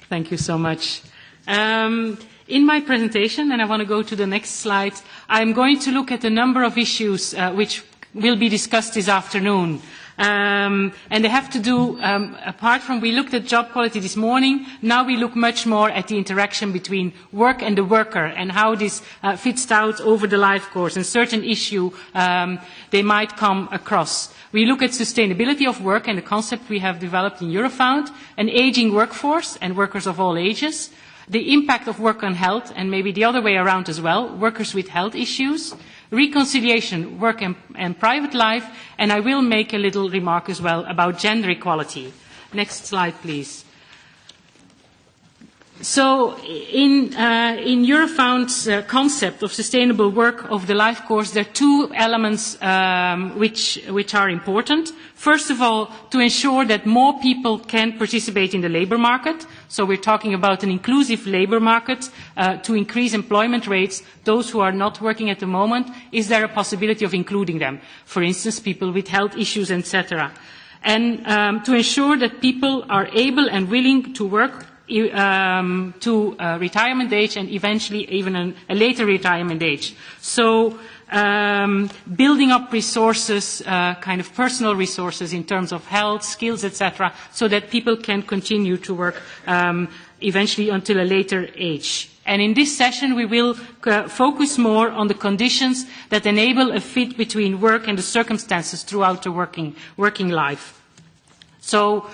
Thank you so much. In my presentation, and I want to go to the next slide, I'm going to look at a number of issues which will be discussed this afternoon. And they have to do, apart from we looked at job quality this morning, now we look much more at the interaction between work and the worker and how this fits out over the life course and certain issue they might come across. We look at sustainability of work and the concept we have developed in Eurofound, an aging workforce and workers of all ages, the impact of work on health and maybe the other way around as well, workers with health issues, reconciliation, work and private life, and I will make a little remark as well about gender equality. Next slide, please. So in Eurofound's concept of sustainable work of the life course, there are two elements which are important. First of all, to ensure that more people can participate in the labour market. So we're talking about an inclusive labour market to increase employment rates. Those who are not working at the moment, is there a possibility of including them? For instance, people with health issues, etc. And to ensure that people are able and willing to work to retirement age and eventually even a later retirement age. So building up resources, kind of personal resources in terms of health, skills, etc., so that people can continue to work eventually until a later age. And in this session we will focus more on the conditions that enable a fit between work and the circumstances throughout the working life. So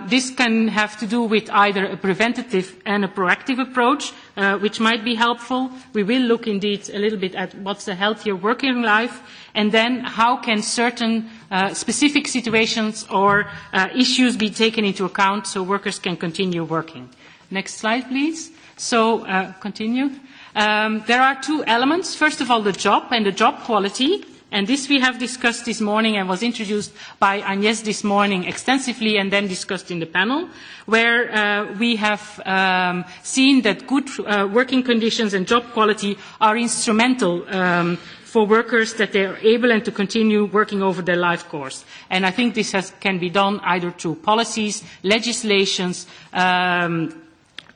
this can have to do with either a preventative and a proactive approach, which might be helpful. We will look indeed a little bit at what's a healthier working life, and then how can certain specific situations or issues be taken into account so workers can continue working. Next slide, please. So continue. There are two elements. First of all, the job and the job quality. And this we have discussed this morning and was introduced by Agnès this morning extensively and then discussed in the panel, where we have seen that good working conditions and job quality are instrumental for workers that they are able and to continue working over their life course. And I think this can be done either through policies, legislations,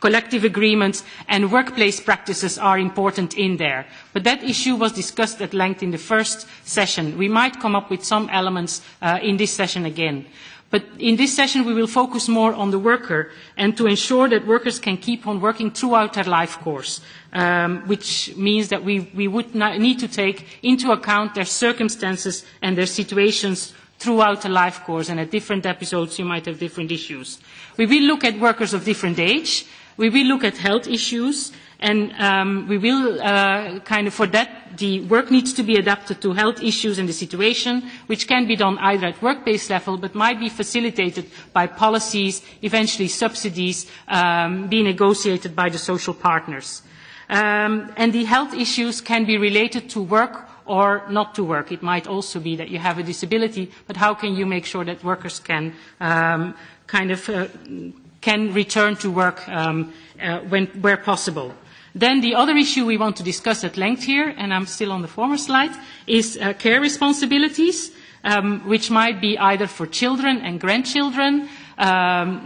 collective agreements and workplace practices are important in there. But that issue was discussed at length in the first session. We might come up with some elements in this session again. But in this session we will focus more on the worker and to ensure that workers can keep on working throughout their life course, which means that we would need to take into account their circumstances and their situations throughout the life course, and at different episodes you might have different issues. We will look at workers of different age. We will look at health issues, and we will for that, the work needs to be adapted to health issues and the situation, which can be done either at work-based level, but might be facilitated by policies, eventually subsidies, being negotiated by the social partners. And the health issues can be related to work or not to work. It might also be that you have a disability, but how can you make sure that workers can can return to work where possible. Then the other issue we want to discuss at length here, and I'm still on the former slide, is care responsibilities, which might be either for children and grandchildren,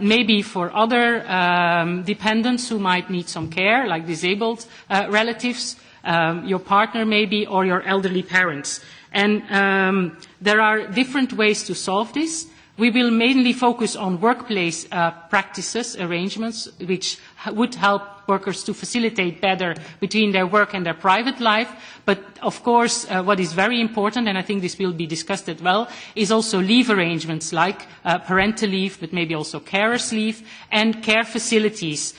maybe for other dependents who might need some care, like disabled relatives, your partner maybe, or your elderly parents. And there are different ways to solve this. We will mainly focus on workplace practices, arrangements, which would help workers to facilitate better between their work and their private life. But, of course, what is very important, and I think this will be discussed as well, is also leave arrangements like parental leave, but maybe also carers' leave, and care facilities,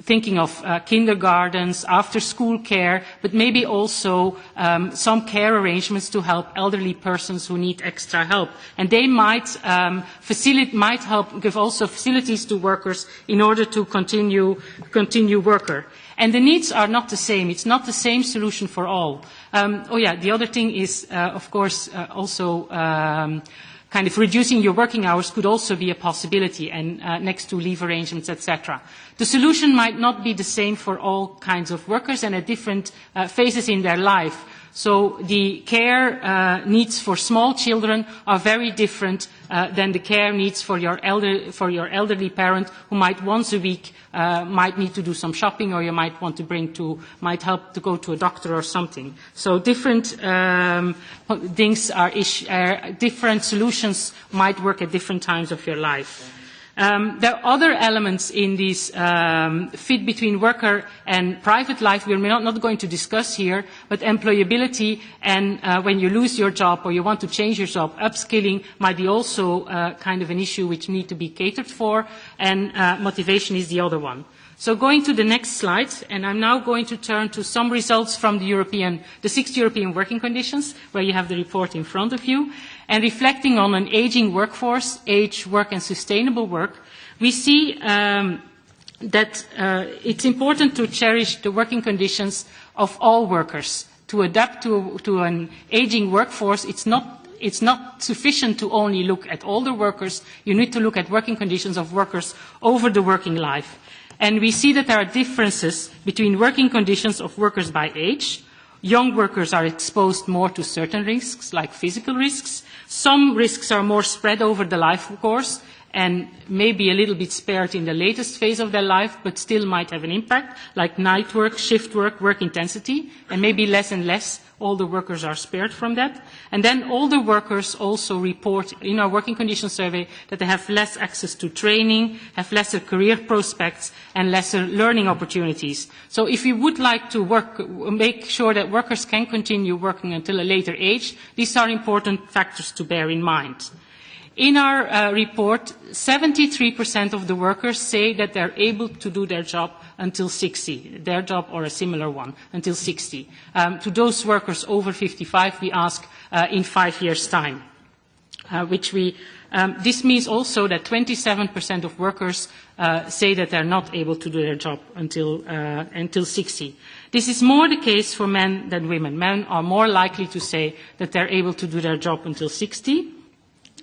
thinking of kindergartens, after-school care, but maybe also some care arrangements to help elderly persons who need extra help. And they might help give also facilities to workers in order to continue worker. And the needs are not the same. It's not the same solution for all. The other thing is, of course, also kind of reducing your working hours could also be a possibility, and next to leave arrangements, etc. The solution might not be the same for all kinds of workers and at different phases in their life. So the care needs for small children are very different than the care needs for your elderly parent who might once a week might need to do some shopping, or you might want to might help to go to a doctor or something. So different things different solutions might work at different times of your life. There are other elements in this fit between worker and private life we're not going to discuss here, but employability and when you lose your job or you want to change your job, upskilling might be also kind of an issue which need to be catered for, and motivation is the other one. So going to the next slide, and I'm now going to turn to some results from the 6 European working conditions, where you have the report in front of you. And reflecting on an aging workforce, age, work and sustainable work, we see that it's important to cherish the working conditions of all workers. To adapt to an aging workforce, it's not sufficient to only look at older workers. You need to look at working conditions of workers over the working life. And we see that there are differences between working conditions of workers by age. Young workers are exposed more to certain risks, like physical risks. Some risks are more spread over the life course and maybe a little bit spared in the latest phase of their life, but still might have an impact, like night work, shift work, work intensity, and maybe less and less older workers are spared from that. And then older workers also report in our working conditions survey that they have less access to training, have lesser career prospects, and lesser learning opportunities. So if we would like to make sure that workers can continue working until a later age, these are important factors to bear in mind. In our report, 73% of the workers say that they're able to do their job until 60, their job or a similar one, until 60. To those workers over 55, we ask in 5 years' time, this means also that 27% of workers say that they're not able to do their job until 60. This is more the case for men than women. Men are more likely to say that they're able to do their job until 60.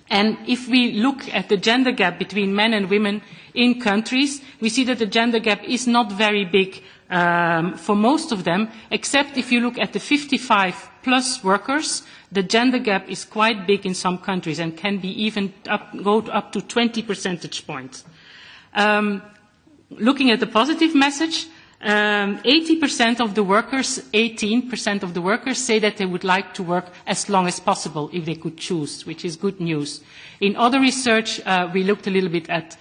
And if we look at the gender gap between men and women in countries, we see that the gender gap is not very big for most of them, except if you look at the 55-plus workers, the gender gap is quite big in some countries and can be even go up to 20 percentage points. Looking at the positive message, 80% of the workers, 18% of the workers say that they would like to work as long as possible if they could choose, which is good news. In other research, we looked a little bit at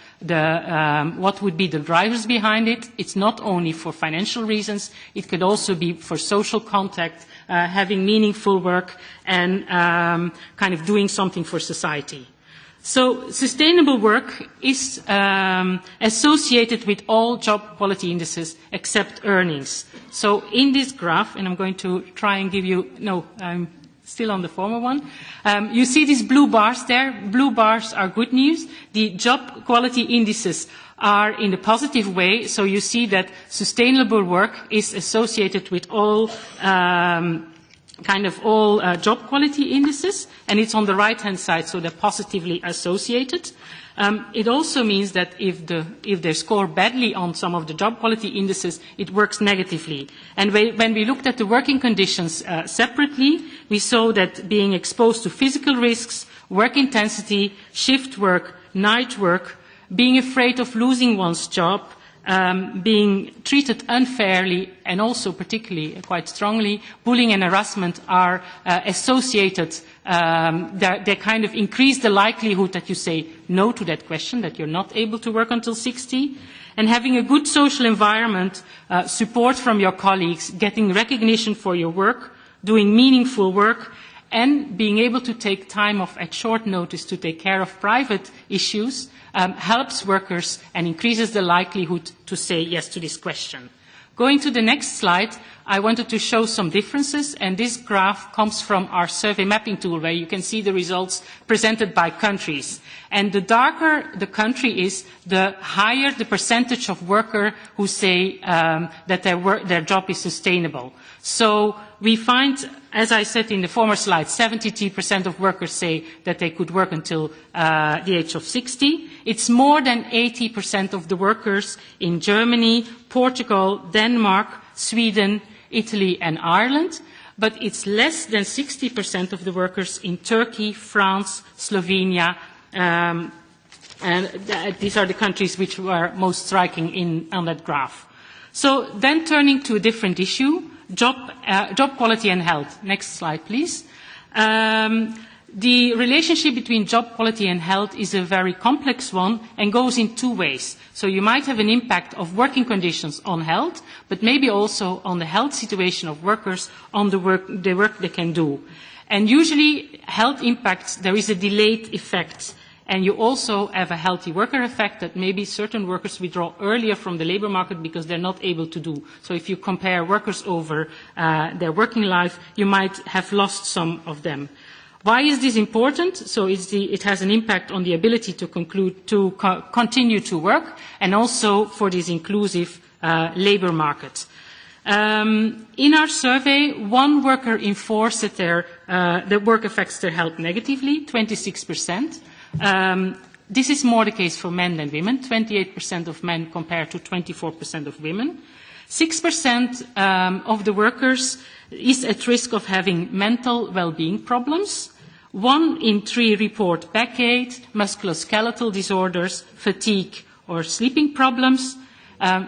what would be the drivers behind it. It's not only for financial reasons, it could also be for social contact, having meaningful work, and kind of doing something for society. So sustainable work is associated with all job quality indices except earnings. So in this graph, and I'm going to try and give you, no, I'm still on the former one. You see these blue bars there. Blue bars are good news. The job quality indices are in the positive way. So you see that sustainable work is associated with all job quality indices, and it's on the right-hand side, so they're positively associated. It also means that if they score badly on some of the job quality indices, it works negatively. And when we looked at the working conditions separately, we saw that being exposed to physical risks, work intensity, shift work, night work, being afraid of losing one's job, being treated unfairly, and also particularly quite strongly, bullying and harassment are associated. They kind of increase the likelihood that you say no to that question, that you're not able to work until 60. And having a good social environment, support from your colleagues, getting recognition for your work, doing meaningful work, and being able to take time off at short notice to take care of private issues helps workers and increases the likelihood to say yes to this question. Going to the next slide, I wanted to show some differences, and this graph comes from our survey mapping tool, where you can see the results presented by countries. And the darker the country is, the higher the percentage of workers who say that their job is sustainable. So we find, as I said in the former slide, 73% of workers say that they could work until the age of 60. It's more than 80% of the workers in Germany, Portugal, Denmark, Sweden, Italy and Ireland. but it's less than 60% of the workers in Turkey, France, Slovenia, and these are the countries which were most striking on that graph. So then turning to a different issue, job quality and health. Next slide, please. The relationship between job quality and health is a very complex one and goes in two ways. So you might have an impact of working conditions on health, but maybe also on the health situation of workers, on the work they can do. And usually health impacts, there is a delayed effect. And you also have a healthy worker effect that maybe certain workers withdraw earlier from the labour market because they're not able to do. So if you compare workers over their working life, you might have lost some of them. Why is this important? So it has an impact on the ability to continue to work and also for this inclusive labour market. In our survey, 1 worker in 4 said the work affects their health negatively, 26%. This is more the case for men than women, 28% of men compared to 24% of women. 6% of the workers is at risk of having mental well-being problems. 1 in 3 report backache, musculoskeletal disorders, fatigue or sleeping problems.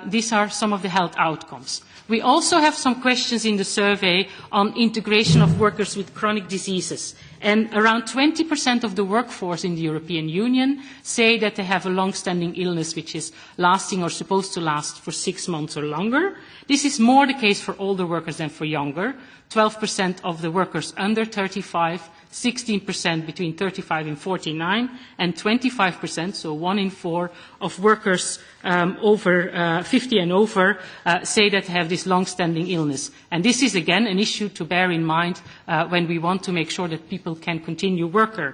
These are some of the health outcomes. We also have some questions in the survey on integration of workers with chronic diseases. And around 20% of the workforce in the European Union say that they have a long-standing illness which is lasting or supposed to last for 6 months or longer. This is more the case for older workers than for younger. 12% of the workers under 35, 16% between 35 and 49, and 25%, so 1 in 4 of workers over 50 and over say that they have this long-standing illness. And this is again an issue to bear in mind when we want to make sure that people can continue working.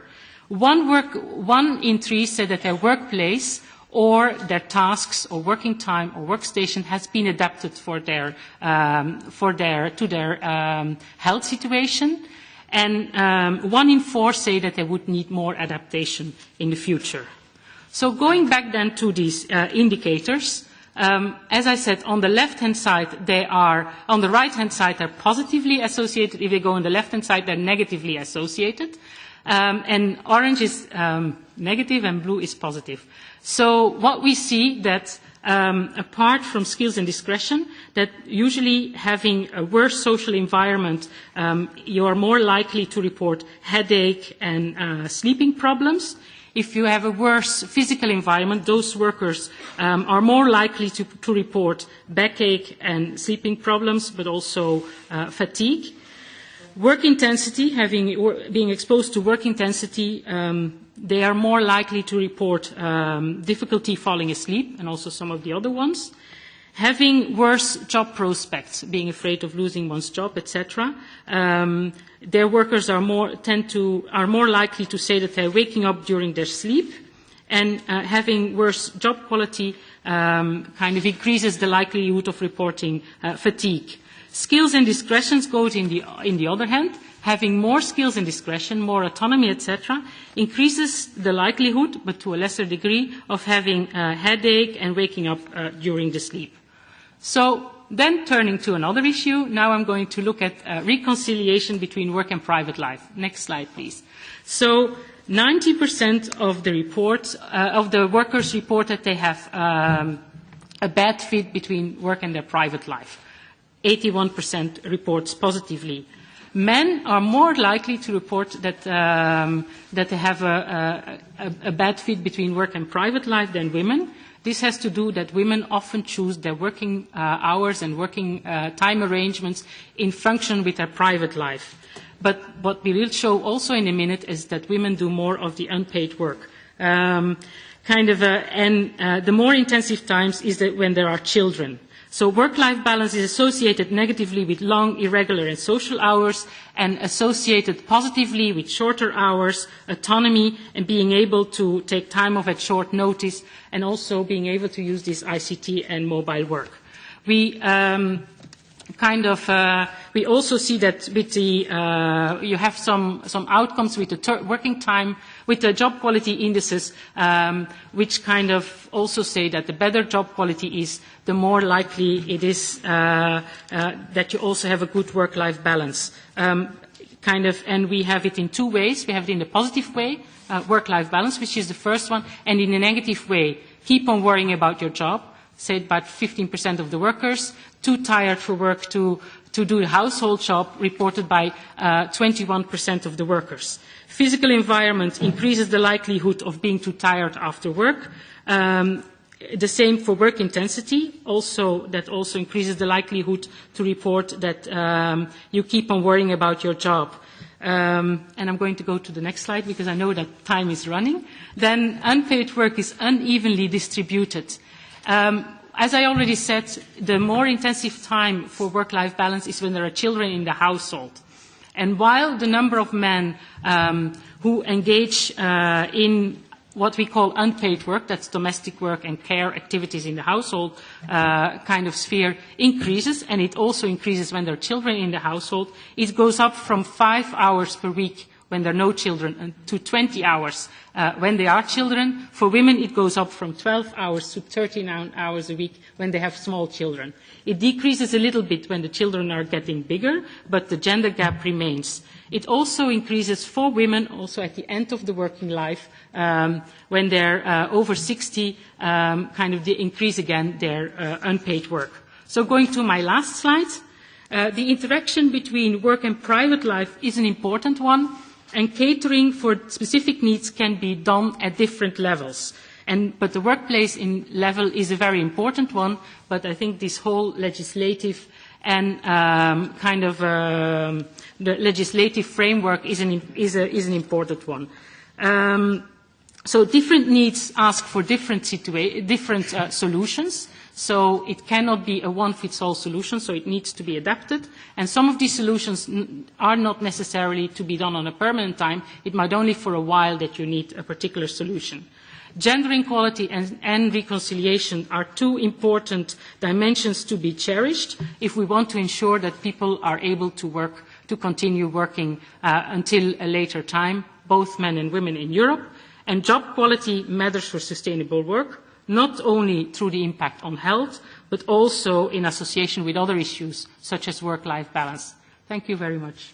1 in 3 said that their workplace or their tasks or working time or workstation has been adapted to their health situation. And 1 in 4 say that they would need more adaptation in the future. So going back then to these indicators, as I said, on the left-hand side, on the right-hand side, they're positively associated. If they go on the left-hand side, they're negatively associated. And orange is negative and blue is positive. So what we see that apart from skills and discretion, that usually having a worse social environment, you are more likely to report headache and sleeping problems. If you have a worse physical environment, those workers are more likely to report backache and sleeping problems, but also fatigue. Work intensity, being exposed to work intensity, they are more likely to report difficulty falling asleep, and also some of the other ones. Having worse job prospects, being afraid of losing one's job, etc. Their workers are more likely to say that they're waking up during their sleep, and having worse job quality kind of increases the likelihood of reporting fatigue. Skills and discretions go in the other hand. Having more skills and discretion, more autonomy, etc., increases the likelihood, but to a lesser degree, of having a headache and waking up during the sleep. So then turning to another issue, now I'm going to look at reconciliation between work and private life. Next slide, please. So 90% of the reports, of the workers report that they have a bad fit between work and their private life. 81% reports positively. Men are more likely to report that they have a bad fit between work and private life than women. This has to do that women often choose their working hours and working time arrangements in function with their private life. But what we will show also in a minute is that women do more of the unpaid work. And the more intensive times is that when there are children. So work-life balance is associated negatively with long, irregular and social hours, and associated positively with shorter hours, autonomy, and being able to take time off at short notice, and also being able to use this ICT and mobile work. We we also see that with the, you have some outcomes with the working time, with the job quality indices, which kind of also say that the better job quality is, the more likely it is that you also have a good work-life balance. And we have it in two ways. We have it in the positive way, work-life balance, which is the first one, and in a negative way, keep on worrying about your job. Say about 15% of the workers, too tired for work to do the household job, reported by 21% of the workers. Physical environment increases the likelihood of being too tired after work. The same for work intensity, that also increases the likelihood to report that you keep on worrying about your job. And I'm going to go to the next slide because I know that time is running. Then unpaid work is unevenly distributed. As I already said, the more intensive time for work-life balance is when there are children in the household. And while the number of men who engage in what we call unpaid work, that's domestic work and care activities in the household kind of sphere, increases, and it also increases when there are children in the household, it goes up from 5 hours per week when there are no children to 20 hours when there are children. For women, it goes up from 12 hours to 39 hours a week when they have small children. It decreases a little bit when the children are getting bigger, but the gender gap remains. It also increases for women, also at the end of the working life, when they're over 60, they increase again their unpaid work. So going to my last slide, the interaction between work and private life is an important one, and catering for specific needs can be done at different levels. But the workplace level is a very important one, but I think this whole legislative and the legislative framework is an important one. So different needs ask for different solutions. So it cannot be a one-fits-all solution, so it needs to be adapted. And some of these solutions are not necessarily to be done on a permanent time. It might only for a while that you need a particular solution. Gender equality and reconciliation are two important dimensions to be cherished if we want to ensure that people are able to work, to continue working until a later time, both men and women in Europe. And job quality matters for sustainable work, not only through the impact on health, but also in association with other issues, such as work-life balance. Thank you very much.